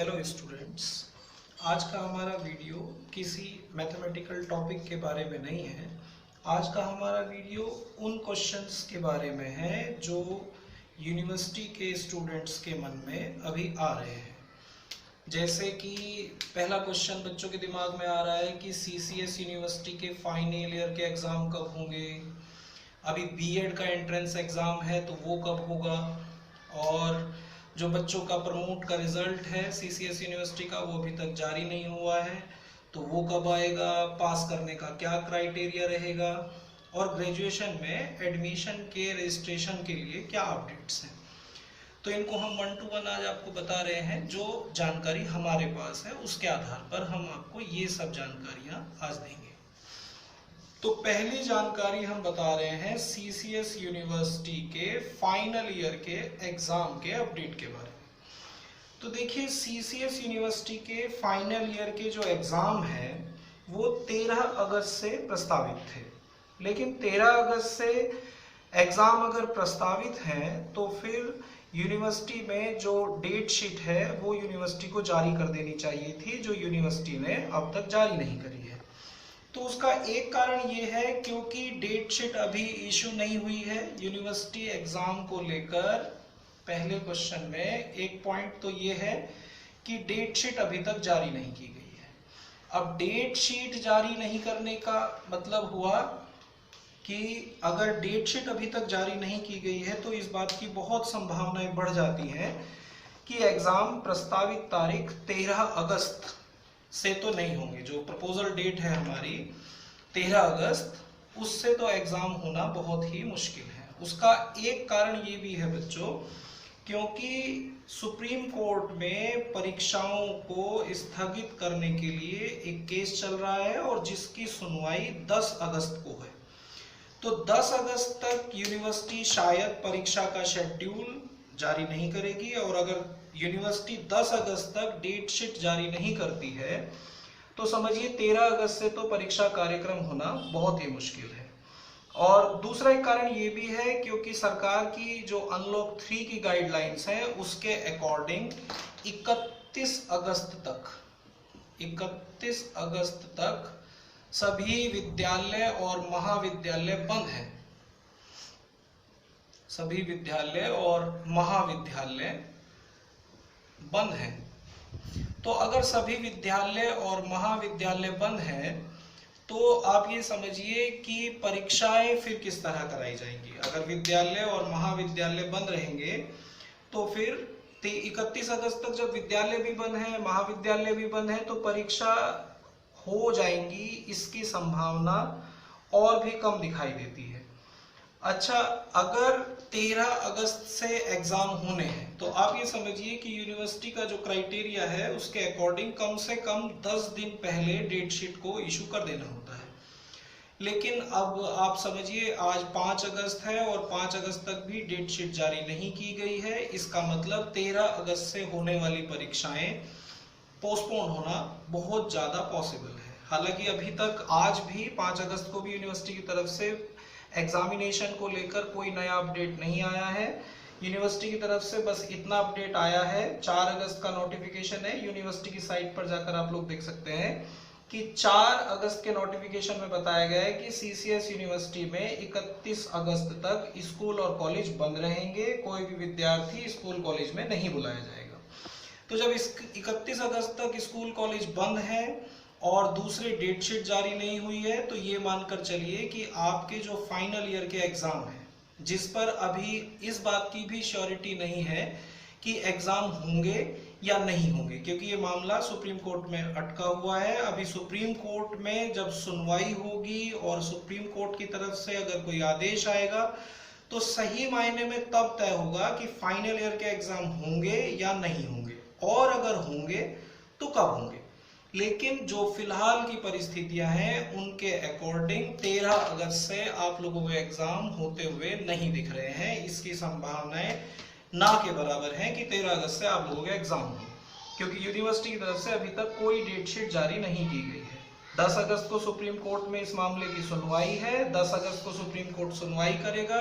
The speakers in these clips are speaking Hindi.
हेलो स्टूडेंट्स, आज का हमारा वीडियो किसी मैथमेटिकल टॉपिक के बारे में नहीं है। आज का हमारा वीडियो उन क्वेश्चंस के बारे में है जो यूनिवर्सिटी के स्टूडेंट्स के मन में अभी आ रहे हैं। जैसे कि पहला क्वेश्चन बच्चों के दिमाग में आ रहा है कि सीसीएस यूनिवर्सिटी के फाइनल ईयर के एग्ज़ाम कब होंगे, अभी बीएड का एंट्रेंस एग्ज़ाम है तो वो कब होगा, और जो बच्चों का प्रमोट का रिजल्ट है सीसीएस यूनिवर्सिटी का वो अभी तक जारी नहीं हुआ है तो वो कब आएगा, पास करने का क्या क्राइटेरिया रहेगा, और ग्रेजुएशन में एडमिशन के रजिस्ट्रेशन के लिए क्या अपडेट्स हैं। तो इनको हम 1 to 1 आज आपको बता रहे हैं। जो जानकारी हमारे पास है उसके आधार पर हम आपको ये सब जानकारियां आज देंगे। तो पहली जानकारी हम बता रहे हैं सीसीएस यूनिवर्सिटी के फाइनल ईयर के एग्जाम के अपडेट के बारे में। तो देखिए, सीसीएस यूनिवर्सिटी के फाइनल ईयर के जो एग्जाम है वो 13 अगस्त से प्रस्तावित थे, लेकिन 13 अगस्त से एग्जाम अगर प्रस्तावित हैं तो फिर यूनिवर्सिटी में जो डेट शीट है वो यूनिवर्सिटी को जारी कर देनी चाहिए थी, जो यूनिवर्सिटी ने अब तक जारी नहीं करी है। तो उसका एक कारण ये है क्योंकि डेट शीट अभी इशू नहीं हुई है यूनिवर्सिटी एग्जाम को लेकर। पहले क्वेश्चन में एक पॉइंट तो ये है कि डेट शीट अभी तक जारी नहीं की गई है। अब डेट शीट जारी नहीं करने का मतलब हुआ कि अगर डेट शीट अभी तक जारी नहीं की गई है तो इस बात की बहुत संभावनाएं बढ़ जाती हैं कि एग्जाम प्रस्तावित तारीख 13 अगस्त से तो नहीं होंगे। जो प्रपोजल डेट है हमारी 13 अगस्त, उससे तो एग्जाम होना बहुत ही मुश्किल है। उसका एक कारण ये भी है बच्चों, क्योंकि सुप्रीम कोर्ट में परीक्षाओं को स्थगित करने के लिए एक केस चल रहा है और जिसकी सुनवाई 10 अगस्त को है। तो 10 अगस्त तक यूनिवर्सिटी शायद परीक्षा का शेड्यूल जारी नहीं करेगी, और अगर यूनिवर्सिटी 10 अगस्त तक डेट शीट जारी नहीं करती है तो समझिए 13 अगस्त से तो परीक्षा कार्यक्रम होना बहुत ही मुश्किल है। और दूसरा एक कारण ये भी है क्योंकि सरकार की जो अनलॉक 3 की गाइडलाइंस हैं उसके अकॉर्डिंग 31 अगस्त तक सभी विद्यालय और महाविद्यालय बंद हैं। सभी विद्यालय और महाविद्यालय बंद हैं। तो अगर सभी विद्यालय और महाविद्यालय बंद हैं तो आप ये समझिए कि परीक्षाएं फिर किस तरह कराई जाएंगी। अगर विद्यालय और महाविद्यालय बंद रहेंगे तो फिर 31 अगस्त तक जब विद्यालय भी बंद है, महाविद्यालय भी बंद है, तो परीक्षा हो जाएंगी, इसकी संभावना और भी कम दिखाई देती है। अच्छा, अगर 13 अगस्त से एग्जाम होने हैं तो आप ये समझिए कि यूनिवर्सिटी का जो क्राइटेरिया है उसके अकॉर्डिंग कम से कम 10 दिन पहले डेट शीट को इशू कर देना होता है। लेकिन अब आप समझिए आज 5 अगस्त है और 5 अगस्त तक भी डेट शीट जारी नहीं की गई है। इसका मतलब 13 अगस्त से होने वाली परीक्षाएं पोस्टपोन होना बहुत ज़्यादा पॉसिबल है। हालांकि अभी तक आज भी 5 अगस्त को भी यूनिवर्सिटी की तरफ से एग्जामिनेशन को लेकर कोई नया अपडेट नहीं आया है। यूनिवर्सिटी की तरफ से बस इतना अपडेट आया है, 4 अगस्त का नोटिफिकेशन है, यूनिवर्सिटी की साइट पर जाकर आप लोग देख सकते हैं कि 4 अगस्त के नोटिफिकेशन में बताया गया है कि सीसीएस यूनिवर्सिटी में 31 अगस्त तक स्कूल और कॉलेज बंद रहेंगे, कोई भी विद्यार्थी स्कूल कॉलेज में नहीं बुलाया जाएगा। तो जब 31 अगस्त तक स्कूल कॉलेज बंद है और दूसरी डेट शीट जारी नहीं हुई है तो ये मानकर चलिए कि आपके जो फाइनल ईयर के एग्जाम है, जिस पर अभी इस बात की भी श्योरिटी नहीं है कि एग्जाम होंगे या नहीं होंगे, क्योंकि ये मामला सुप्रीम कोर्ट में अटका हुआ है। अभी सुप्रीम कोर्ट में जब सुनवाई होगी और सुप्रीम कोर्ट की तरफ से अगर कोई आदेश आएगा तो सही मायने में तब तय होगा कि फाइनल ईयर के एग्जाम होंगे या नहीं होंगे, और अगर होंगे तो कब होंगे। लेकिन जो फिलहाल की परिस्थितियां हैं उनके अकॉर्डिंग 13 अगस्त से आप लोगों को एग्जाम होते हुए नहीं दिख रहे हैं। इसकी संभावनाएं ना के बराबर हैं कि 13 अगस्त से आप लोगों के एग्जाम हो, क्योंकि यूनिवर्सिटी की तरफ से अभी तक कोई डेट शीट जारी नहीं की गई है। 10 अगस्त को सुप्रीम कोर्ट में इस मामले की सुनवाई है, 10 अगस्त को सुप्रीम कोर्ट सुनवाई करेगा,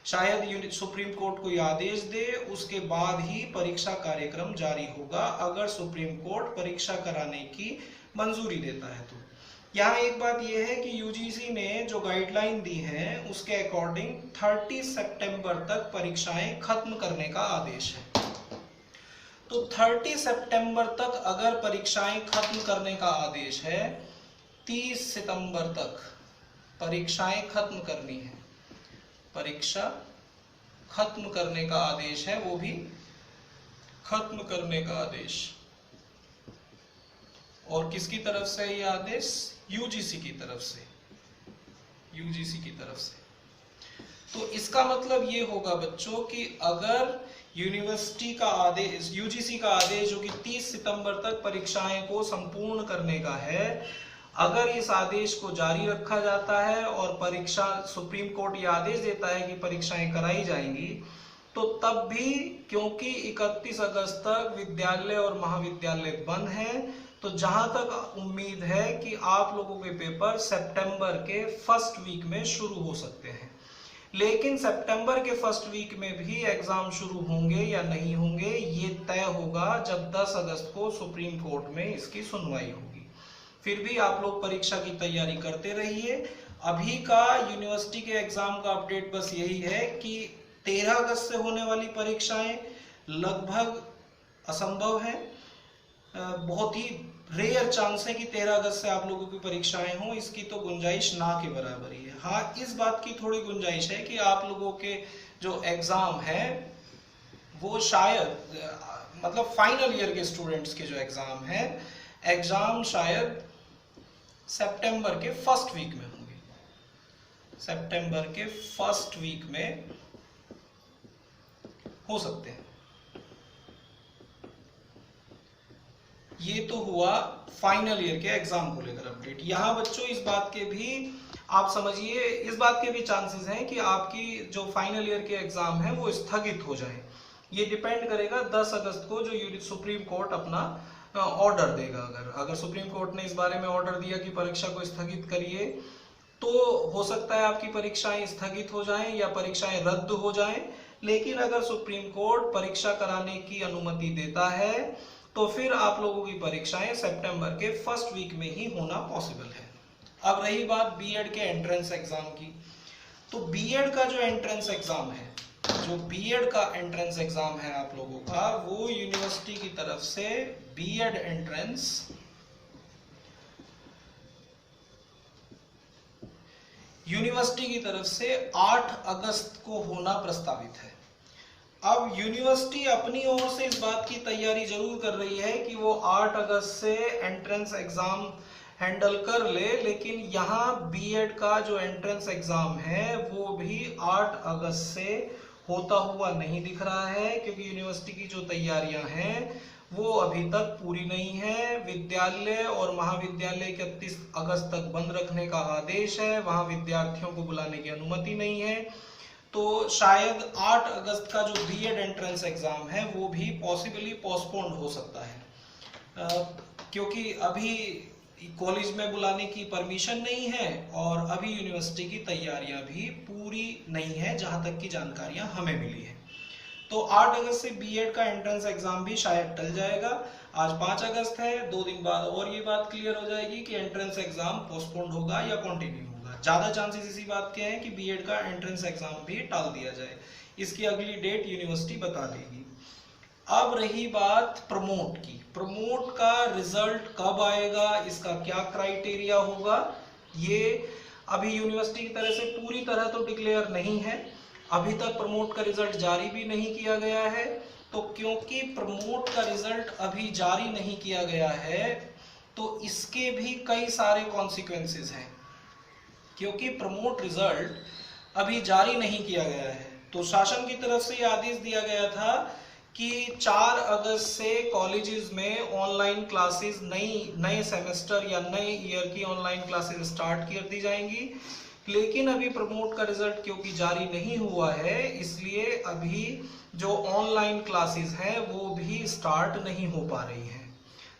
शायद सुप्रीम कोर्ट कोई आदेश दे, उसके बाद ही परीक्षा कार्यक्रम जारी होगा, अगर सुप्रीम कोर्ट परीक्षा कराने की मंजूरी देता है तो। यहाँ एक बात यह है कि यूजीसी ने जो गाइडलाइन दी है उसके अकॉर्डिंग 30 सितंबर तक परीक्षाएं खत्म करने का आदेश है। तो 30 सितंबर तक अगर परीक्षाएं खत्म करने का आदेश है, 30 सितंबर तक परीक्षाएं खत्म करनी है, परीक्षा खत्म करने का आदेश है, वो भी खत्म करने का आदेश। और किसकी तरफ से ये आदेश? यूजीसी की तरफ से, यूजीसी की तरफ से। तो इसका मतलब ये होगा बच्चों कि अगर यूनिवर्सिटी का आदेश, यूजीसी का आदेश जो कि 30 सितंबर तक परीक्षाएं को संपूर्ण करने का है, अगर इस आदेश को जारी रखा जाता है और परीक्षा, सुप्रीम कोर्ट ये आदेश देता है कि परीक्षाएं कराई जाएंगी, तो तब भी क्योंकि 31 अगस्त तक विद्यालय और महाविद्यालय बंद हैं, तो जहां तक उम्मीद है कि आप लोगों के पेपर सितंबर के फर्स्ट वीक में शुरू हो सकते हैं। लेकिन सितंबर के फर्स्ट वीक में भी एग्जाम शुरू होंगे या नहीं होंगे ये तय होगा जब 10 अगस्त को सुप्रीम कोर्ट में इसकी सुनवाई होगी। फिर भी आप लोग परीक्षा की तैयारी करते रहिए। अभी का यूनिवर्सिटी के एग्जाम का अपडेट बस यही है कि 13 अगस्त से होने वाली परीक्षाएं लगभग असंभव है। बहुत ही रेयर चांस है कि 13 अगस्त से आप लोगों की परीक्षाएं हों, इसकी तो गुंजाइश ना के बराबर ही है। हाँ, इस बात की थोड़ी गुंजाइश है कि आप लोगों के जो एग्जाम है वो शायद, मतलब फाइनल ईयर के स्टूडेंट्स के जो एग्जाम है, एग्जाम शायद सितंबर के फर्स्ट वीक में होंगे, सितंबर के फर्स्ट वीक में हो सकते हैं। ये तो हुआ फाइनल ईयर के एग्जाम को लेकर अपडेट। यहाँ बच्चों इस बात के भी आप समझिए, इस बात के भी चांसेस हैं कि आपकी जो फाइनल ईयर के एग्जाम है वो स्थगित हो जाए। ये डिपेंड करेगा 10 अगस्त को जो सुप्रीम कोर्ट अपना ऑर्डर देगा। अगर सुप्रीम कोर्ट ने इस बारे में ऑर्डर दिया कि परीक्षा को स्थगित करिए, तो हो सकता है आपकी परीक्षाएं स्थगित हो जाएं या परीक्षाएं रद्द हो जाएं। लेकिन अगर सुप्रीम कोर्ट परीक्षा कराने की अनुमति देता है तो फिर आप लोगों की परीक्षाएं सितंबर के फर्स्ट वीक में ही होना पॉसिबल है। अब रही बात बीएड के एंट्रेंस एग्जाम की, तो बीएड का जो एंट्रेंस एग्जाम है, जो बीएड का एंट्रेंस एग्जाम है आप लोगों का, वो यूनिवर्सिटी की तरफ से बीएड एंट्रेंस यूनिवर्सिटी की तरफ से 8 अगस्त को होना प्रस्तावित है। अब यूनिवर्सिटी अपनी ओर से इस बात की तैयारी जरूर कर रही है कि वो 8 अगस्त से एंट्रेंस एग्जाम हैंडल कर ले, लेकिन यहाँ बीएड का जो एंट्रेंस एग्जाम है वो भी 8 अगस्त से होता हुआ नहीं दिख रहा है, क्योंकि यूनिवर्सिटी की जो तैयारियां हैं वो अभी तक पूरी नहीं है। विद्यालय और महाविद्यालय 31 अगस्त तक बंद रखने का आदेश है, वहां विद्यार्थियों को बुलाने की अनुमति नहीं है। तो शायद 8 अगस्त का जो बीएड एंट्रेंस एग्जाम है वो भी पॉसिबली पोस्टपोन्ड हो सकता है, क्योंकि अभी कॉलेज में बुलाने की परमिशन नहीं है और अभी यूनिवर्सिटी की तैयारियां भी पूरी नहीं है, जहां तक की जानकारियां हमें मिली है। तो 8 अगस्त से बीएड का एंट्रेंस एग्जाम भी शायद टल जाएगा। आज 5 अगस्त है, 2 दिन बाद और ये बात क्लियर हो जाएगी कि एंट्रेंस एग्जाम पोस्टपोन्ड होगा या कंटिन्यू होगा। ज्यादा चांसेस इसी बात के हैं कि बीएड का एंट्रेंस एग्जाम भी टाल दिया जाए। इसकी अगली डेट यूनिवर्सिटी बता देगी। अब रही बात प्रमोट की, प्रमोट का रिजल्ट कब आएगा, इसका क्या क्राइटेरिया होगा, ये अभी यूनिवर्सिटी की तरह से पूरी तरह तो डिक्लेयर नहीं है। अभी तक प्रमोट का रिजल्ट जारी भी नहीं किया गया है। तो क्योंकि प्रमोट का रिजल्ट अभी जारी नहीं किया गया है तो इसके भी कई सारे कॉन्सिक्वेंसेस हैं। क्योंकि प्रमोट रिजल्ट अभी जारी नहीं किया गया है तो शासन की तरफ से यह आदेश दिया गया था कि 4 अगस्त से कॉलेजेस में ऑनलाइन क्लासेस नए सेमेस्टर या नए ईयर की ऑनलाइन क्लासेस स्टार्ट कर दी जाएंगी। लेकिन अभी प्रमोट का रिजल्ट क्योंकि जारी नहीं हुआ है, इसलिए अभी जो ऑनलाइन क्लासेस हैं वो भी स्टार्ट नहीं हो पा रही हैं।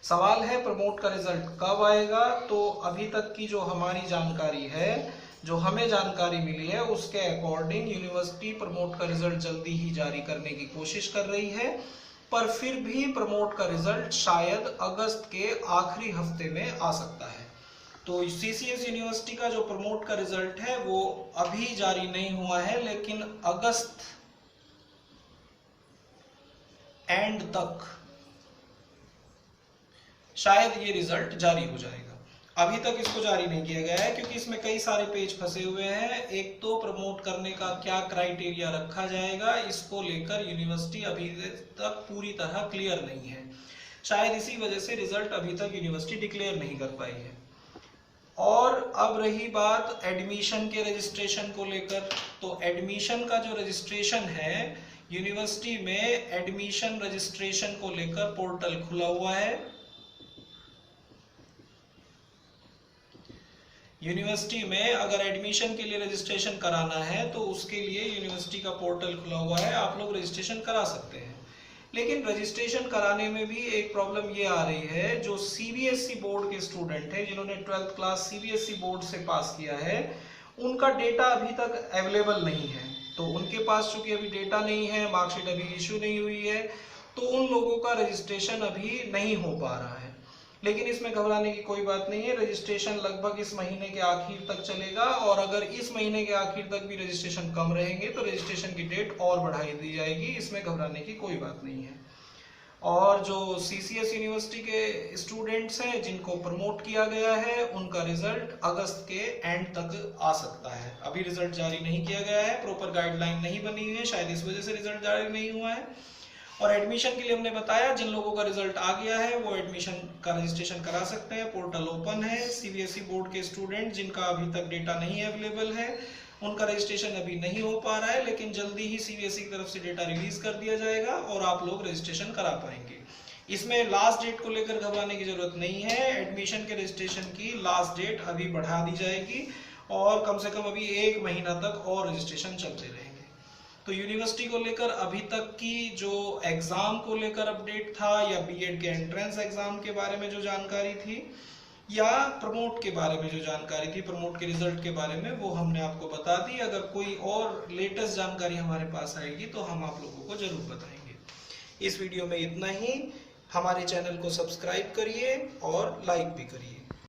सवाल है प्रमोट का रिजल्ट कब आएगा। तो अभी तक की जो हमारी जानकारी है जो हमें जानकारी मिली है उसके अकॉर्डिंग यूनिवर्सिटी प्रमोट का रिजल्ट जल्दी ही जारी करने की कोशिश कर रही है, पर फिर भी प्रमोट का रिजल्ट शायद अगस्त के आखिरी हफ्ते में आ सकता है। तो सीसीएस यूनिवर्सिटी का जो प्रमोट का रिजल्ट है वो अभी जारी नहीं हुआ है, लेकिन अगस्त एंड तक शायद ये रिजल्ट जारी हो जाएगा। अभी तक इसको जारी नहीं किया गया है क्योंकि इसमें कई सारे पेज फंसे हुए हैं। एक तो प्रमोट करने का क्या क्राइटेरिया रखा जाएगा, इसको लेकर यूनिवर्सिटी अभी तक पूरी तरह क्लियर नहीं है। शायद इसी वजह से रिजल्ट अभी तक यूनिवर्सिटी डिक्लेयर नहीं कर पाई है। और अब रही बात एडमिशन के रजिस्ट्रेशन को लेकर, तो एडमिशन का जो रजिस्ट्रेशन है यूनिवर्सिटी में, एडमिशन रजिस्ट्रेशन को लेकर पोर्टल खुला हुआ है। यूनिवर्सिटी में अगर एडमिशन के लिए रजिस्ट्रेशन कराना है तो उसके लिए यूनिवर्सिटी का पोर्टल खुला हुआ है, आप लोग रजिस्ट्रेशन करा सकते हैं। लेकिन रजिस्ट्रेशन कराने में भी एक प्रॉब्लम ये आ रही है, जो सीबीएसई बोर्ड के स्टूडेंट हैं जिन्होंने 12th क्लास सीबीएसई बोर्ड से पास किया है, उनका डेटा अभी तक अवेलेबल नहीं है। तो उनके पास चूंकि अभी डेटा नहीं है, मार्कशीट अभी इश्यू नहीं हुई है, तो उन लोगों का रजिस्ट्रेशन अभी नहीं हो पा रहा है। लेकिन इसमें घबराने की कोई बात नहीं है, रजिस्ट्रेशन लगभग इस महीने के आखिर तक चलेगा, और अगर इस महीने के आखिर तक भी रजिस्ट्रेशन कम रहेंगे तो रजिस्ट्रेशन की डेट और बढ़ाई दी जाएगी, इसमें घबराने की कोई बात नहीं है। और जो सीसीएस यूनिवर्सिटी के स्टूडेंट्स हैं जिनको प्रमोट किया गया है, उनका रिजल्ट अगस्त के एंड तक आ सकता है। अभी रिजल्ट जारी नहीं किया गया है, प्रॉपर गाइडलाइन नहीं बनी हुई है, शायद इस वजह से रिजल्ट जारी नहीं हुआ है। और एडमिशन के लिए हमने बताया, जिन लोगों का रिजल्ट आ गया है वो एडमिशन का रजिस्ट्रेशन करा सकते हैं, पोर्टल ओपन है। सीबीएसई बोर्ड के स्टूडेंट जिनका अभी तक डेटा नहीं अवेलेबल है, उनका रजिस्ट्रेशन अभी नहीं हो पा रहा है, लेकिन जल्दी ही सीबीएसई की तरफ से डेटा रिलीज कर दिया जाएगा और आप लोग रजिस्ट्रेशन करा पाएंगे। इसमें लास्ट डेट को लेकर घबराने की जरूरत नहीं है। एडमिशन के रजिस्ट्रेशन की लास्ट डेट अभी बढ़ा दी जाएगी और कम से कम अभी 1 महीना तक और रजिस्ट्रेशन चलते रहेंगे। तो यूनिवर्सिटी को लेकर अभी तक की जो एग्जाम को लेकर अपडेट था, या बीएड के एंट्रेंस एग्जाम के बारे में जो जानकारी थी, या प्रमोट के बारे में जो जानकारी थी, प्रमोट के रिजल्ट के बारे में, वो हमने आपको बता दी। अगर कोई और लेटेस्ट जानकारी हमारे पास आएगी तो हम आप लोगों को जरूर बताएंगे। इस वीडियो में इतना ही। हमारे चैनल को सब्सक्राइब करिए और लाइक भी करिए।